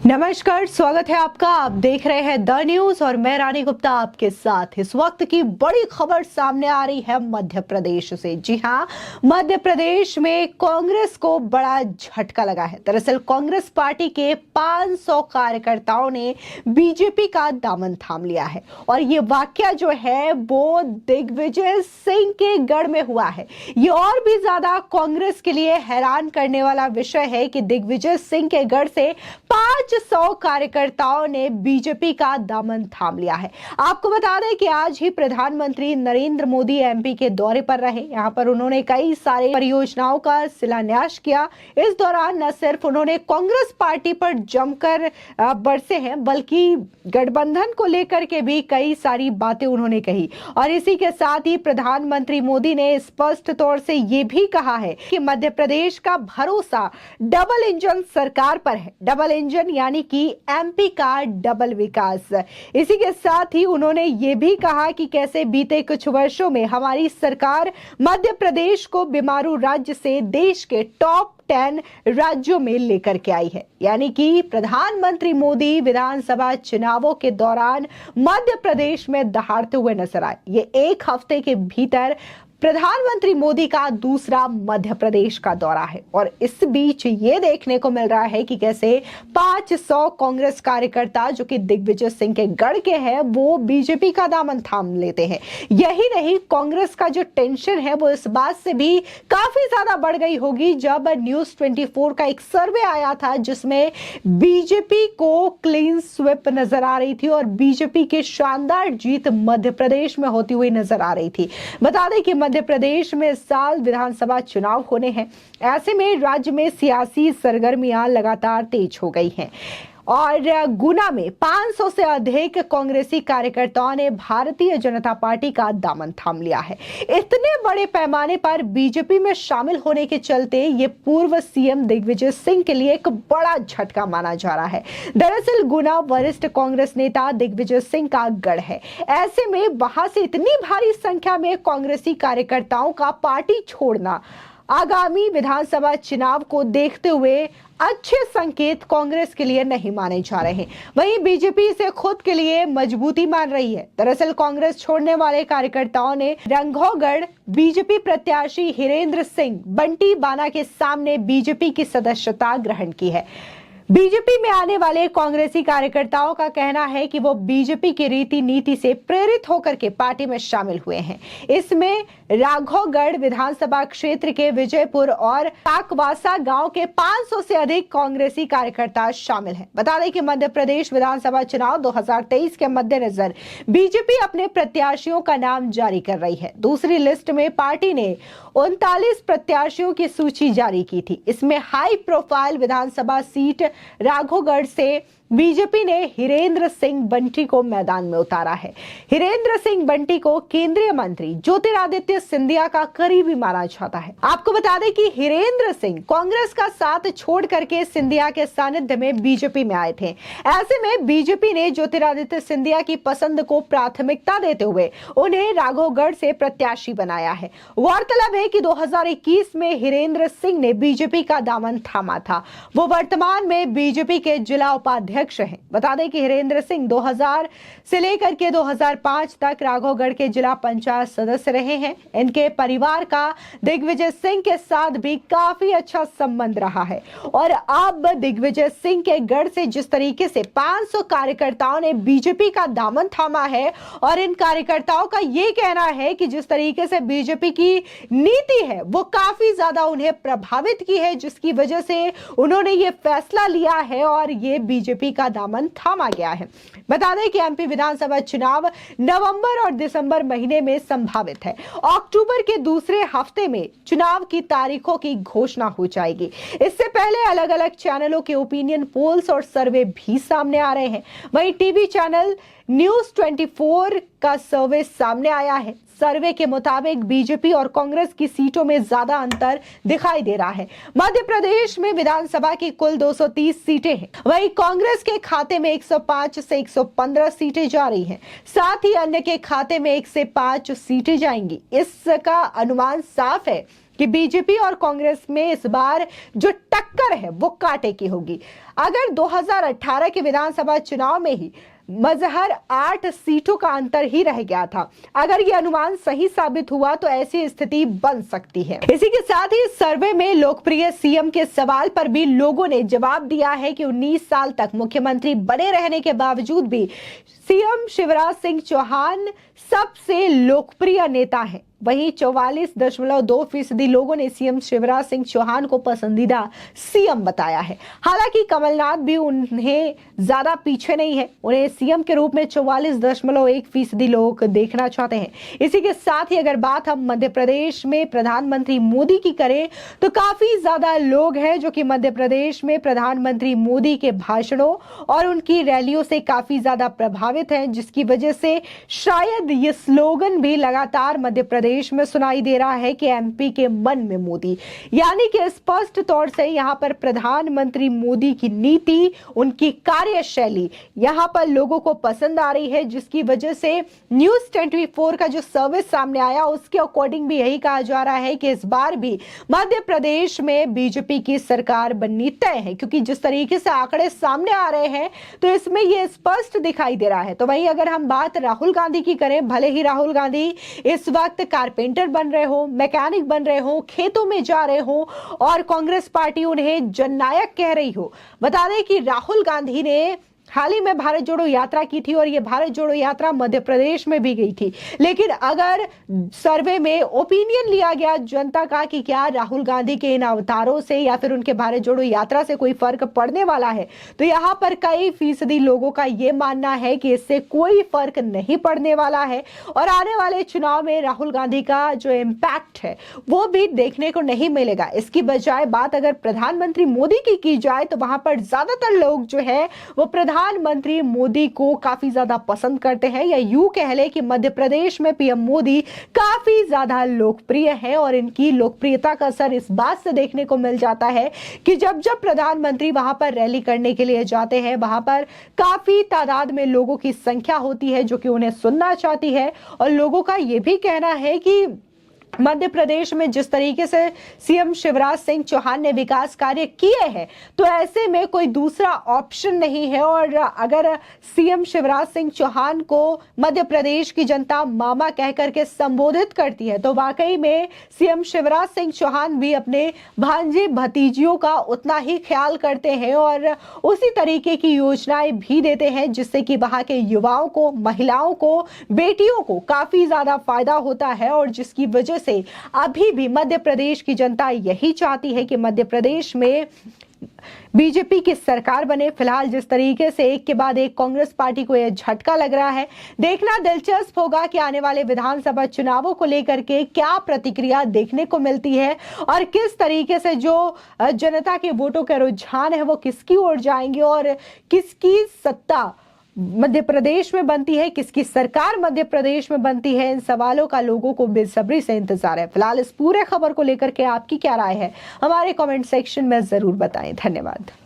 नमस्कार, स्वागत है आपका। आप देख रहे हैं द न्यूज और मैं रानी गुप्ता आपके साथ। इस वक्त की बड़ी खबर सामने आ रही है मध्य प्रदेश से। जी हां, मध्य प्रदेश में कांग्रेस को बड़ा झटका लगा है। दरअसल कांग्रेस पार्टी के 500 कार्यकर्ताओं ने बीजेपी का दामन थाम लिया है और ये वाकया जो है वो दिग्विजय सिंह के गढ़ में हुआ है। ये और भी ज्यादा कांग्रेस के लिए हैरान करने वाला विषय है कि दिग्विजय सिंह के गढ़ से 500 कार्यकर्ताओं ने बीजेपी का दामन थाम लिया है। आपको बता दें कि आज ही प्रधानमंत्री नरेंद्र मोदी एमपी के दौरे पर रहे। यहां पर उन्होंने कई सारे परियोजनाओं का शिलान्यास किया। इस दौरान न सिर्फ उन्होंने कांग्रेस पार्टी पर जमकर बरसे हैं, बल्कि गठबंधन को लेकर के भी कई सारी बातें उन्होंने कही। और इसी के साथ ही प्रधानमंत्री मोदी ने स्पष्ट तौर से ये भी कहा है कि मध्य प्रदेश का भरोसा डबल इंजन सरकार पर है। डबल इंजन यानी कि एमपी का डबल विकास। इसी के साथ ही उन्होंने ये भी कहा कि कैसे बीते कुछ वर्षों में हमारी सरकार मध्य प्रदेश को बीमारू राज्य से देश के टॉप 10 राज्यों में लेकर के आई है। यानी कि प्रधानमंत्री मोदी विधानसभा चुनावों के दौरान मध्य प्रदेश में दहाड़ते हुए नजर आए। ये एक हफ्ते के भीतर प्रधानमंत्री मोदी का दूसरा मध्य प्रदेश का दौरा है और इस बीच ये देखने को मिल रहा है कि कैसे 500 कांग्रेस कार्यकर्ता जो कि दिग्विजय सिंह के गढ़ के हैं वो बीजेपी का दामन थाम लेते हैं। यही नहीं, कांग्रेस का जो टेंशन है वो इस बात से भी काफी ज्यादा बढ़ गई होगी जब न्यूज 24 का एक सर्वे आया था जिसमें बीजेपी को क्लीन स्वीप नजर आ रही थी और बीजेपी की शानदार जीत मध्य प्रदेश में होती हुई नजर आ रही थी। बता दें कि मध्य प्रदेश में इस साल विधानसभा चुनाव होने हैं। ऐसे में राज्य में सियासी सरगर्मियां लगातार तेज हो गई हैं और गुना में 500 से अधिक कांग्रेसी कार्यकर्ताओं ने भारतीय जनता पार्टी का दामन थाम लिया है। इतने बड़े पैमाने पर बीजेपी में शामिल होने के चलते ये पूर्व सीएम दिग्विजय सिंह के लिए एक बड़ा झटका माना जा रहा है। दरअसल गुना वरिष्ठ कांग्रेस नेता दिग्विजय सिंह का गढ़ है। ऐसे में वहां से इतनी भारी संख्या में कांग्रेसी कार्यकर्ताओं का पार्टी छोड़ना आगामी विधानसभा चुनाव को देखते हुए अच्छे संकेत कांग्रेस के लिए नहीं माने जा रहे हैं। वहीं बीजेपी इसे खुद के लिए मजबूती मान रही है। दरअसल कांग्रेस छोड़ने वाले कार्यकर्ताओं ने रंघौगढ़ बीजेपी प्रत्याशी हिरेंद्र सिंह बंटी बाना के सामने बीजेपी की सदस्यता ग्रहण की है। बीजेपी में आने वाले कांग्रेसी कार्यकर्ताओं का कहना है कि वो बीजेपी की रीति नीति से प्रेरित होकर के पार्टी में शामिल हुए हैं। इसमें राघवगढ़ विधानसभा क्षेत्र के विजयपुर और काकवासा गांव के 500 से अधिक कांग्रेसी कार्यकर्ता शामिल हैं। बता दें कि मध्य प्रदेश विधानसभा चुनाव 2023 के मद्देनजर बीजेपी अपने प्रत्याशियों का नाम जारी कर रही है। दूसरी लिस्ट में पार्टी ने 39 प्रत्याशियों की सूची जारी की थी। इसमें हाई प्रोफाइल विधानसभा सीट राघवगढ़ से बीजेपी ने हिरेंद्र सिंह बंटी को मैदान में उतारा है। हिरेंद्र सिंह बंटी को केंद्रीय मंत्री ज्योतिरादित्य सिंधिया का करीबी माना जाता है। आपको बता दें कि हिरेंद्र सिंह कांग्रेस का साथ छोड़ करके सिंधिया के सानिध्य में बीजेपी में आए थे। ऐसे में बीजेपी ने ज्योतिरादित्य सिंधिया की पसंद को प्राथमिकता देते हुए उन्हें राघवगढ़ से प्रत्याशी बनाया है। गौरतलब है कि 2021 में हिरेंद्र सिंह ने बीजेपी का दामन थामा था। वो वर्तमान में बीजेपी के जिला उपाध्यक्ष हैं। बता दें कि हिरेंद्र सिंह 2000 से लेकर के 2005 तक राघवगढ़ के जिला पंचायत सदस्य रहे हैं। इनके परिवार का दिग्विजय सिंह के साथ भी काफी अच्छा संबंध रहा है और अब दिग्विजय सिंह के गढ़ से जिस तरीके से 500 कार्यकर्ताओं ने बीजेपी का दामन थामा है और इन कार्यकर्ताओं का ये कहना है कि जिस तरीके से बीजेपी की नीति है वो काफी ज्यादा उन्हें प्रभावित की है, जिसकी वजह से उन्होंने ये फैसला लिया है और ये बीजेपी का दामन थामा गया है। बता दें कि एमपी विधानसभा चुनाव नवंबर और दिसंबर महीने में संभावित है। अक्टूबर के दूसरे हफ्ते में चुनाव की तारीखों की घोषणा हो जाएगी। इससे पहले अलग अलग चैनलों के ओपिनियन पोल्स और सर्वे भी सामने आ रहे हैं। वहीं टीवी चैनल न्यूज 24 का सर्वे सामने आया है। सर्वे के मुताबिक बीजेपी और कांग्रेस की सीटों में ज्यादा अंतर दिखाई दे रहा है। मध्य प्रदेश में विधानसभा की कुल 230 सीटें हैं। वहीं कांग्रेस के खाते में 105 से 115 सीटें जा रही हैं। साथ ही अन्य के खाते में 1 से 5 सीटें जाएंगी। इसका अनुमान साफ है कि बीजेपी और कांग्रेस में इस बार जो टक्कर है वो कांटे की होगी। अगर 2018 के विधानसभा चुनाव में ही मजहर 8 सीटों का अंतर ही रह गया था, अगर ये अनुमान सही साबित हुआ तो ऐसी स्थिति बन सकती है। इसी के साथ ही सर्वे में लोकप्रिय सीएम के सवाल पर भी लोगों ने जवाब दिया है कि 19 साल तक मुख्यमंत्री बने रहने के बावजूद भी सीएम शिवराज सिंह चौहान सबसे लोकप्रिय नेता हैं। वहीं 44.2% लोगों ने सीएम शिवराज सिंह चौहान को पसंदीदा सीएम बताया है। हालांकि कमलनाथ भी उन्हें ज्यादा पीछे नहीं है, उन्हें सीएम के रूप में 44.1% लोग देखना चाहते हैं। इसी के साथ ही अगर बात हम मध्य प्रदेश में प्रधानमंत्री मोदी की करें तो काफी ज्यादा लोग हैं जो कि मध्य प्रदेश में प्रधानमंत्री मोदी के भाषणों और उनकी रैलियों से काफी ज्यादा प्रभावित हैं, जिसकी वजह से शायद ये स्लोगन भी लगातार मध्य प्रदेश में सुनाई दे रहा है कि एमपी के मन में मोदी, यानी कि स्पष्ट तौर से यहां पर प्रधानमंत्री मोदी की नीति, उनकी कार्यशैली यहां पर लोगों को पसंद आ रही है, जिसकी वजह से न्यूज 24 का जो सर्विस सामने आया उसके अकॉर्डिंग भी यही कहा जा रहा है कि इस बार भी मध्य प्रदेश में बीजेपी की सरकार बननी तय है, क्योंकि जिस तरीके से आंकड़े सामने आ रहे हैं तो इसमें यह स्पष्ट दिखाई दे रहा है। तो वहीं अगर हम बात राहुल गांधी की करें, भले ही राहुल गांधी इस वक्त कारपेंटर बन रहे हो, मैकेनिक बन रहे हो, खेतों में जा रहे हो और कांग्रेस पार्टी उन्हें जननायक कह रही हो। बता दें कि राहुल गांधी ने हाल ही में भारत जोड़ो यात्रा की थी और ये भारत जोड़ो यात्रा मध्य प्रदेश में भी गई थी। लेकिन अगर सर्वे में ओपिनियन लिया गया जनता का कि क्या राहुल गांधी के इन अवतारों से या फिर उनके भारत जोड़ो यात्रा से कोई फर्क पड़ने वाला है, तो यहाँ पर कई फीसदी लोगों का ये मानना है कि इससे कोई फर्क नहीं पड़ने वाला है और आने वाले चुनाव में राहुल गांधी का जो इम्पैक्ट है वो भी देखने को नहीं मिलेगा। इसकी बजाय बात अगर प्रधानमंत्री मोदी की जाए तो वहां पर ज्यादातर लोग जो है वो प्रधानमंत्री मोदी को काफी ज्यादा पसंद करते हैं, या यूं कह ले कि मध्य प्रदेश में पीएम मोदी काफी ज्यादा लोकप्रिय है और इनकी लोकप्रियता का असर इस बात से देखने को मिल जाता है कि जब जब प्रधानमंत्री वहां पर रैली करने के लिए जाते हैं वहां पर काफी तादाद में लोगों की संख्या होती है जो कि उन्हें सुनना चाहती है। और लोगों का यह भी कहना है कि मध्य प्रदेश में जिस तरीके से सीएम शिवराज सिंह चौहान ने विकास कार्य किए हैं तो ऐसे में कोई दूसरा ऑप्शन नहीं है। और अगर सीएम शिवराज सिंह चौहान को मध्य प्रदेश की जनता मामा कह करके संबोधित करती है तो वाकई में सीएम शिवराज सिंह चौहान भी अपने भांजे भतीजियों का उतना ही ख्याल करते हैं और उसी तरीके की योजनाएं भी देते हैं जिससे कि वहां के युवाओं को, महिलाओं को, बेटियों को काफी ज्यादा फायदा होता है। और जिसकी वजह से अभी भी मध्य प्रदेश की जनता यही चाहती है कि मध्य प्रदेश में बीजेपी की सरकार बने। फिलहाल जिस तरीके से एक के बाद एक कांग्रेस पार्टी को यह झटका लग रहा है, देखना दिलचस्प होगा कि आने वाले विधानसभा चुनावों को लेकर के क्या प्रतिक्रिया देखने को मिलती है और किस तरीके से जो जनता के वोटों के रुझान है वो किसकी ओर जाएंगे और किसकी सत्ता मध्य प्रदेश में बनती है, किसकी सरकार मध्य प्रदेश में बनती है। इन सवालों का लोगों को बेसब्री से इंतजार है। फिलहाल इस पूरे खबर को लेकर के आपकी क्या राय है हमारे कमेंट सेक्शन में जरूर बताएं। धन्यवाद।